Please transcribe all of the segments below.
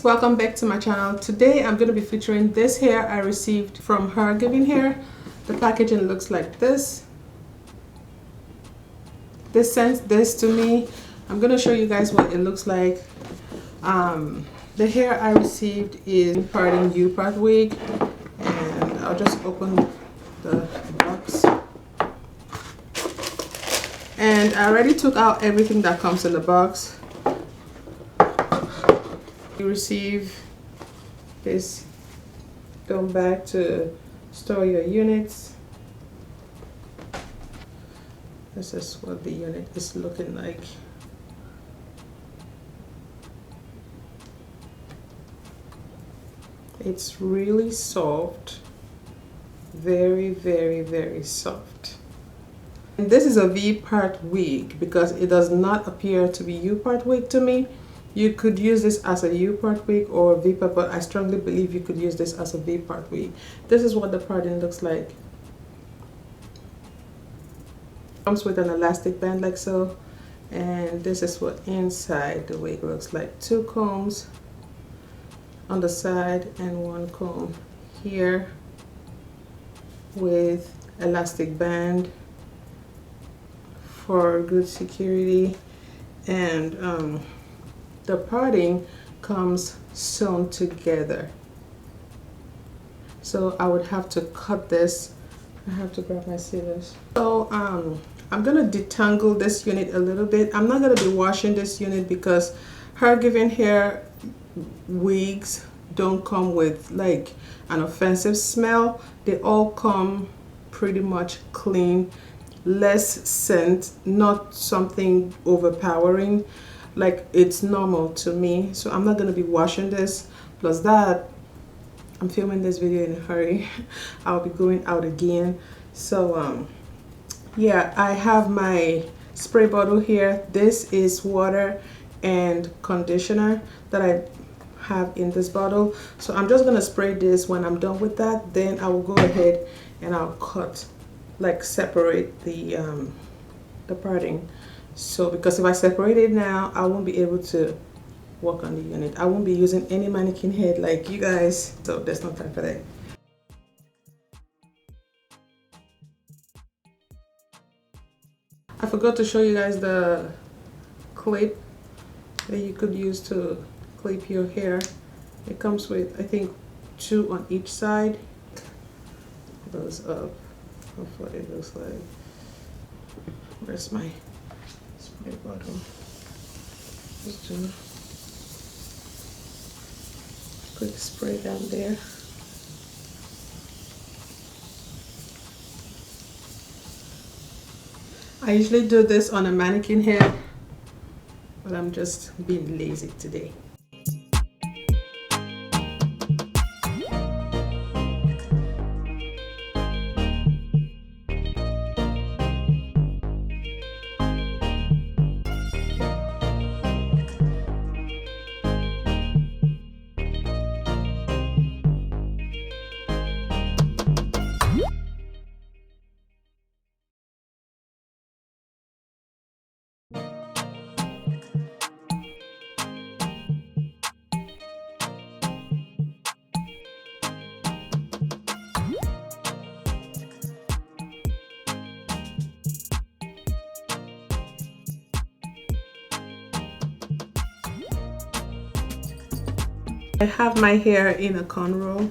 beauties, welcome back to my channel. Today I'm going to be featuring this hair I received from Hergiven hair. The packaging looks like this. They sent this to me. I'm going to show you guys what it looks like. The hair I received is Vpart Wig, and I'll just open the box. And I already took out everything that comes in the box. You receive this film bag to store your units. This is what the unit is looking like. It's really soft, very soft. And this is a Vpart wig because it does not appear to be Upart wig to me. You could use this as a Upart wig or Vpart, but I strongly believe you could use this as a Vpart wig. This is what the parting looks like. Comes with an elastic band like so, and this is what inside the wig looks like. 2 combs on the side and 1 comb here with elastic band for good security, and the parting comes sewn together. So I would have to cut this. I have to grab my scissors. So I'm gonna detangle this unit a little bit. I'm not gonna be washing this unit because Hergiven hair wigs don't come with like an offensive smell. They all come pretty much clean, less scent, not something overpowering. Like, it's normal to me, so I'm not going to be washing this. Plus that, I'm filming this video in a hurry. I'll be going out again. So yeah, I have my spray bottle here. This is water and conditioner that I have in this bottle. So I'm just going to spray this. When I'm done with that, then I will go ahead and I'll cut, like separate the parting. So because if I separate it now, I won't be able to work on the unit. I won't be using any mannequin head like you guys, so there's no time for that. I forgot to show you guys the clip that you could use to clip your hair. It comes with, I think, 2 on each side. It goes up. That's what it looks like. Where's my spray bottle? Just do a quick spray down there. I usually do this on a mannequin head, but I'm just being lazy today. I have my hair in a cornrow.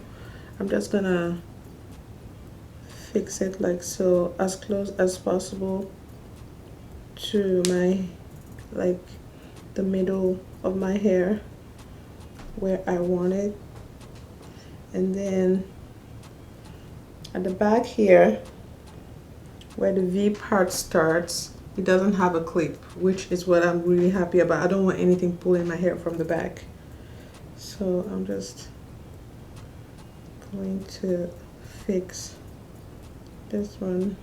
I'm just gonna fix it like so, as close as possible to my, like, the middle of my hair where I want it. And then at the back here where the V part starts, it doesn't have a clip, which is what I'm really happy about. I don't want anything pulling my hair from the back. So I'm just going to fix this one.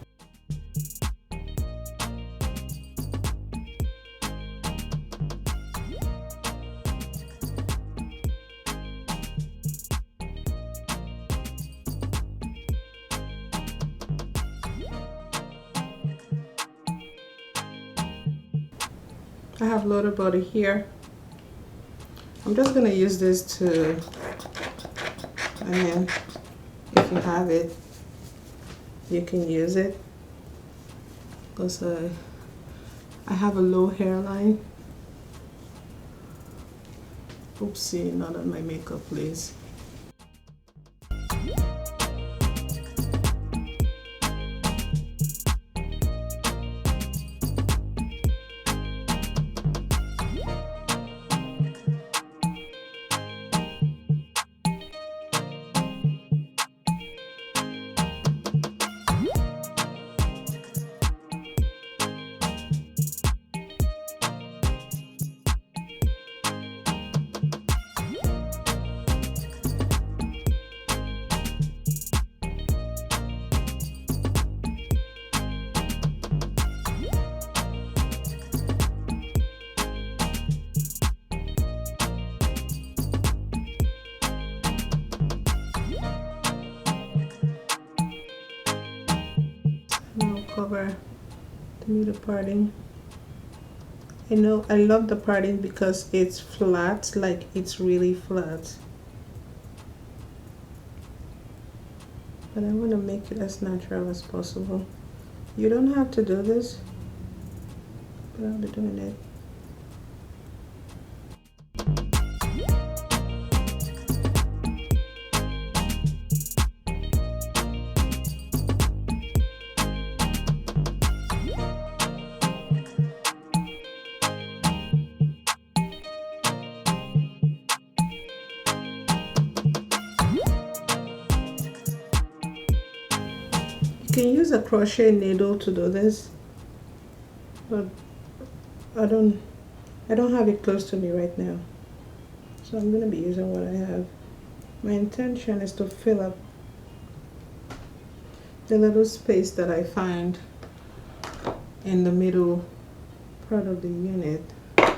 I have lower body here. I'm just gonna use this to, I mean, if you have it, you can use it, because I have a low hairline. Oopsie, not on my makeup, please. Now cover the middle parting. I know I love the parting because it's flat, like it's really flat. But I want to make it as natural as possible. You don't have to do this, but I'll be doing it. You can use a crochet needle to do this, but I don't have it close to me right now, so I'm going to be using what I have. My intention is to fill up the little space that I find in the middle part of the unit.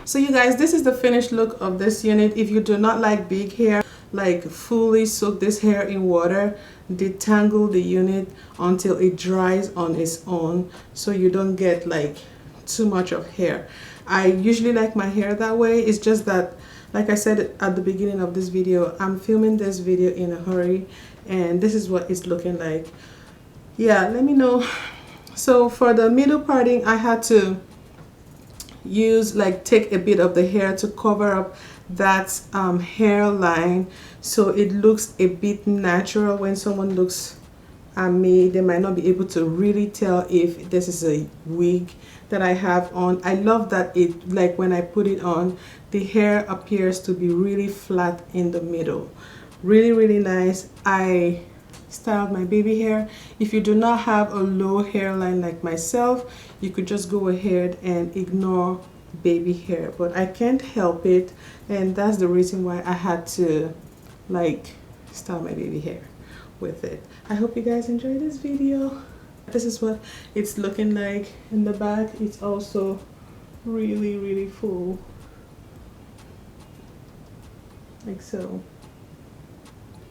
So you guys, this is the finished look of this unit. If you do not like big hair, like fully soak this hair in water, detangle the unit until it dries on its own, so you don't get like too much of hair. I usually like my hair that way. It's just that, like I said at the beginning of this video, I'm filming this video in a hurry, and this is what it's looking like. Yeah, let me know. So for the middle parting, I had to use, like, take a bit of the hair to cover up that hairline, so it looks a bit natural. When someone looks at me, they might not be able to really tell if this is a wig that I have on. I love that it, like, when I put it on, the hair appears to be really flat in the middle. Really nice. I styled my baby hair. If you do not have a low hairline like myself, you could just go ahead and ignore baby hair, but I can't help it, and that's the reason why I had to, like, style my baby hair with it. I hope you guys enjoyed this video. This is what it's looking like in the back. It's also really full, like so.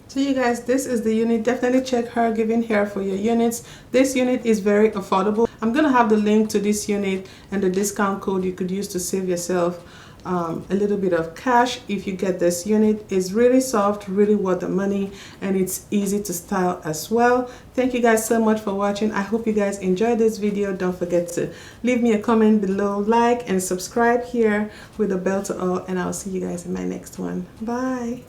So you guys, this is the unit. Definitely check Hergiven Hair for your units. This unit is very affordable. I'm gonna have the link to this unit and the discount code you could use to save yourself a little bit of cash if you get this unit. It's really soft, really worth the money, and it's easy to style as well. Thank you guys so much for watching. I hope you guys enjoyed this video. Don't forget to leave me a comment below, like and subscribe here with a bell to all, and I'll see you guys in my next one. Bye.